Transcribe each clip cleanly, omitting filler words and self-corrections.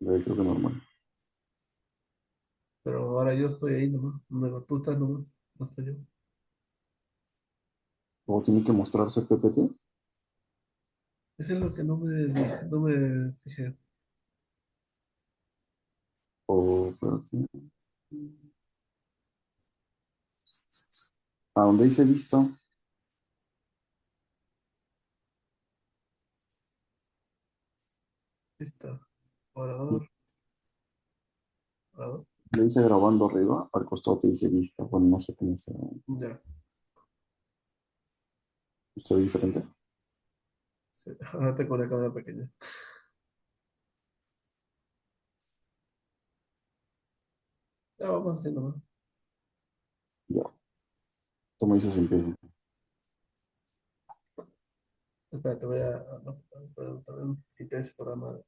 creo que normal. Pero ahora yo estoy ahí nomás. No, tú estás nomás. No estoy yo. Luego tiene que mostrarse PPT Eso es lo que no me fijé. o espérate, a donde dice vista, Listo. Orador. Orador. le dice grabando arriba, al costado te dice vista. Bueno, no sé cómo Ya. se ve diferente. Sí. Ahora tengo una cámara pequeña. Ya vamos haciendo más. Ya, tú me dices empieza. Espérate, voy a. No, pero también quité ese programa.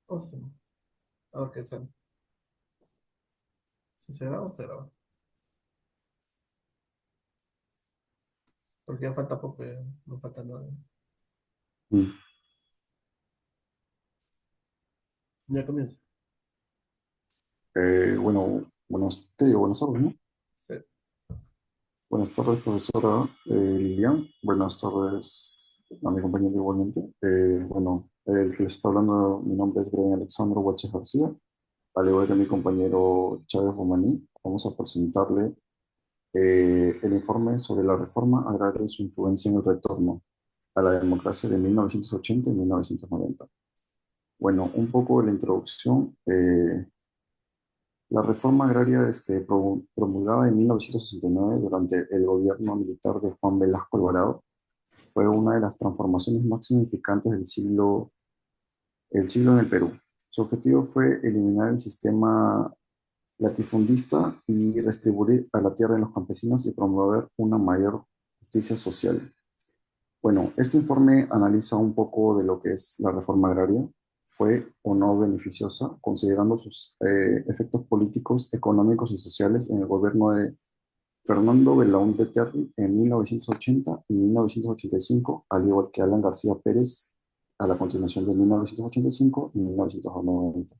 ¿Cómo se llama? A ver qué sale. Si se graba, se graba. Porque ya falta poco, ya no falta nada. Mm. Ya comienza. Bueno, buenas, ¿qué digo? Buenas tardes, ¿no? Sí. Buenas tardes, profesora Lilian. Buenas tardes a mi compañero igualmente. Bueno, el que les está hablando, mi nombre es Brian Alexandro Huache García. Al igual que mi compañero Chávez Romaní, vamos a presentarle el informe sobre la reforma agraria y su influencia en el retorno a la democracia de 1980 y 1990. Bueno, un poco de la introducción. La reforma agraria promulgada en 1969 durante el gobierno militar de Juan Velasco Alvarado fue una de las transformaciones más significantes el siglo en el Perú. Su objetivo fue eliminar el sistema latifundista y redistribuir a la tierra en los campesinos y promover una mayor justicia social. Bueno, este informe analiza un poco de lo que es la reforma agraria. ¿Fue o no beneficiosa, considerando sus efectos políticos, económicos y sociales en el gobierno de Fernando Belaúnde Terry en 1980 y 1985, al igual que Alan García Pérez a la continuación de 1985 y 1990?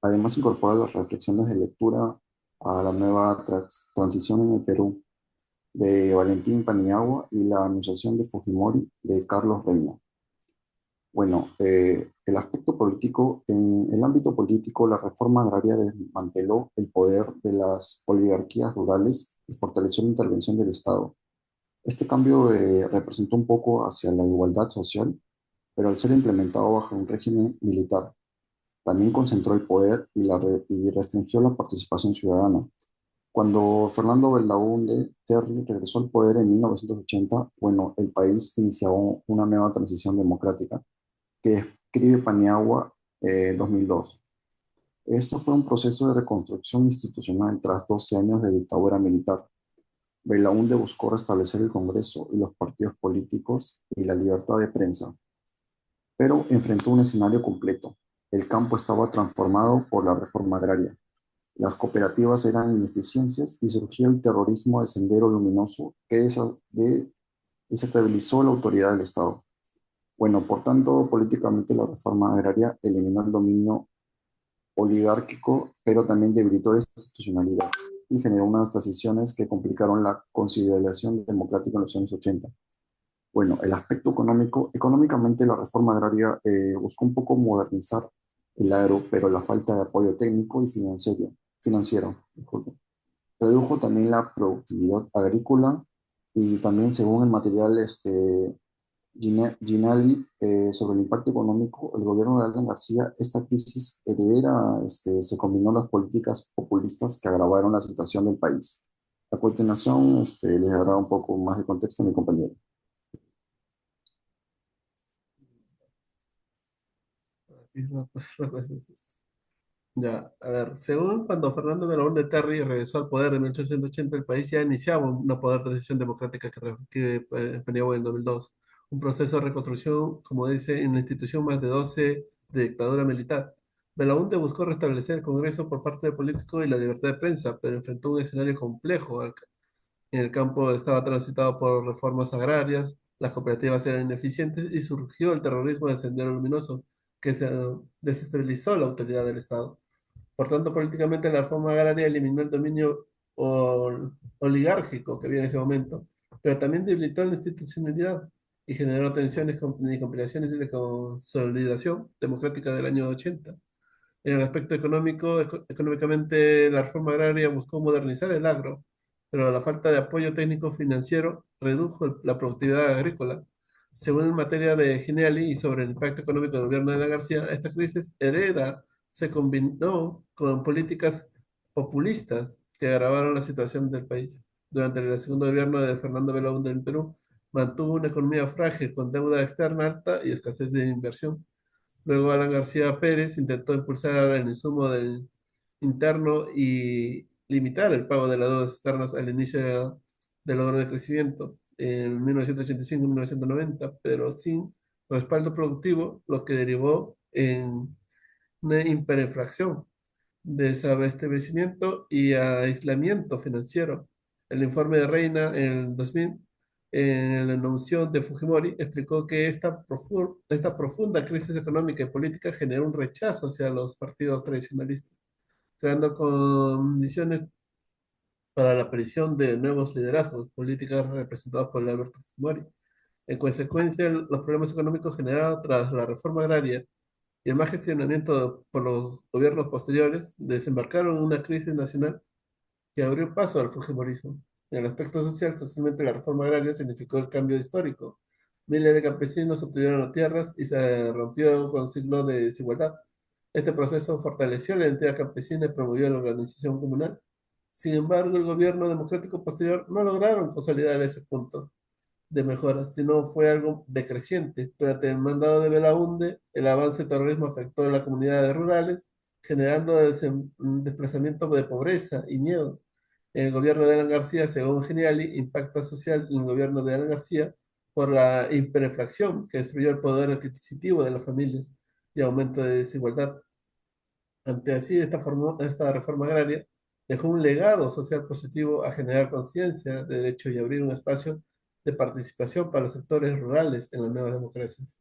Además, incorpora las reflexiones de lectura a la nueva transición en el Perú de Valentín Paniagua y la anunciación de Fujimori de Carlos Reina. Bueno, el aspecto político, en el ámbito político, la reforma agraria desmanteló el poder de las oligarquías rurales y fortaleció la intervención del Estado. Este cambio representó un poco hacia la igualdad social, pero al ser implementado bajo un régimen militar, también concentró el poder y restringió la participación ciudadana. Cuando Fernando Belaúnde Terry regresó al poder en 1980, bueno, el país inició una nueva transición democrática que describe Paniagua 2002. Esto fue un proceso de reconstrucción institucional tras 12 años de dictadura militar. Belaúnde buscó restablecer el Congreso y los partidos políticos y la libertad de prensa, pero enfrentó un escenario completo. El campo estaba transformado por la reforma agraria. Las cooperativas eran ineficiencias y surgió el terrorismo de Sendero Luminoso que desestabilizó la autoridad del Estado. Bueno, por tanto, políticamente la reforma agraria eliminó el dominio oligárquico, pero también debilitó la institucionalidad y generó unas transiciones que complicaron la consolidación democrática en los años 80. Bueno, el aspecto económico, económicamente la reforma agraria buscó un poco modernizar el agro, pero la falta de apoyo técnico y financiero, disculpe, redujo también la productividad agrícola y también según el material Ginali, sobre el impacto económico, el gobierno de Alan García, esta crisis heredera se combinó las políticas populistas que agravaron la situación del país. A continuación, les dará un poco más de contexto a mi compañero. Aquí es la cosa es esta. Ya, a ver, según cuando Fernando Belaúnde Terry regresó al poder en 1880, el país ya iniciaba una poder transición democrática que planeó en el 2002. Un proceso de reconstrucción, como dice, en la institución más de 12 de dictadura militar. Belaúnde buscó restablecer el Congreso por parte del político y la libertad de prensa, pero enfrentó un escenario complejo. En el campo estaba transitado por reformas agrarias, las cooperativas eran ineficientes y surgió el terrorismo de Sendero Luminoso que se desestabilizó la autoridad del Estado. Por tanto, políticamente la reforma agraria eliminó el dominio oligárquico que había en ese momento, pero también debilitó la institucionalidad y generó tensiones y complicaciones de consolidación democrática del año 80. En el aspecto económico, económicamente la reforma agraria buscó modernizar el agro, pero la falta de apoyo técnico financiero redujo la productividad agrícola. Según en materia de Gineali y sobre el impacto económico del gobierno de la García, esta crisis hereda se combinó con políticas populistas que agravaron la situación del país. Durante el segundo gobierno de Fernando Belaúnde en Perú, mantuvo una economía frágil con deuda externa alta y escasez de inversión. Luego Alan García Pérez intentó impulsar el insumo interno y limitar el pago de las deudas externas al inicio del logro de crecimiento en 1985 y 1990, pero sin respaldo productivo, lo que derivó en una hiperinflación, desabastecimiento y aislamiento financiero. El informe de Reina en el 2000, en la anuncio de Fujimori, explicó que esta profunda crisis económica y política generó un rechazo hacia los partidos tradicionalistas, creando condiciones para la aparición de nuevos liderazgos políticos representados por Alberto Fujimori. En consecuencia, los problemas económicos generados tras la reforma agraria y el mal gestionamiento por los gobiernos posteriores desembarcaron en una crisis nacional que abrió paso al fujimorismo. En el aspecto social, socialmente la reforma agraria significó el cambio histórico. Miles de campesinos obtuvieron las tierras y se rompió con un ciclo de desigualdad. Este proceso fortaleció la identidad campesina y promovió la organización comunal. Sin embargo, el gobierno democrático posterior no lograron consolidar ese punto de mejora, sino fue algo decreciente. Durante el mandado de Belaúnde, el avance del terrorismo afectó a las comunidades rurales, generando desplazamiento de pobreza y miedo. En el gobierno de Alan García, según Geniali, impacto social en el gobierno de Alan García por la hiperinflación que destruyó el poder adquisitivo de las familias y aumento de desigualdad. Ante así, esta reforma agraria dejó un legado social positivo a generar conciencia de derecho y abrir un espacio de participación para los sectores rurales en las nuevas democracias.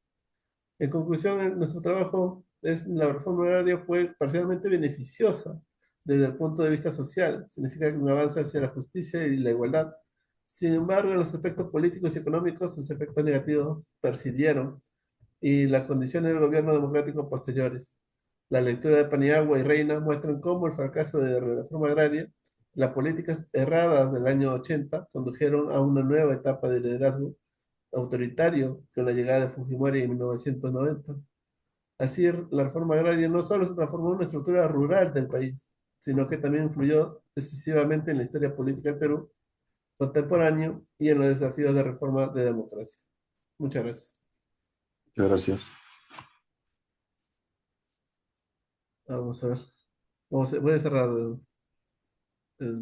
En conclusión, nuestro trabajo la reforma agraria fue parcialmente beneficiosa desde el punto de vista social. Significa que un avance hacia la justicia y la igualdad. Sin embargo, en los aspectos políticos y económicos, sus efectos negativos persistieron y las condiciones del gobierno democrático posteriores. La lectura de Paniagua y Reina muestran cómo el fracaso de la reforma agraria, las políticas erradas del año 80 condujeron a una nueva etapa de liderazgo autoritario con la llegada de Fujimori en 1990. Así, la reforma agraria no solo se transformó en una estructura rural del país, sino que también influyó decisivamente en la historia política del Perú contemporáneo y en los desafíos de reforma de democracia. Muchas gracias. Muchas gracias. Vamos a ver. Voy a cerrar el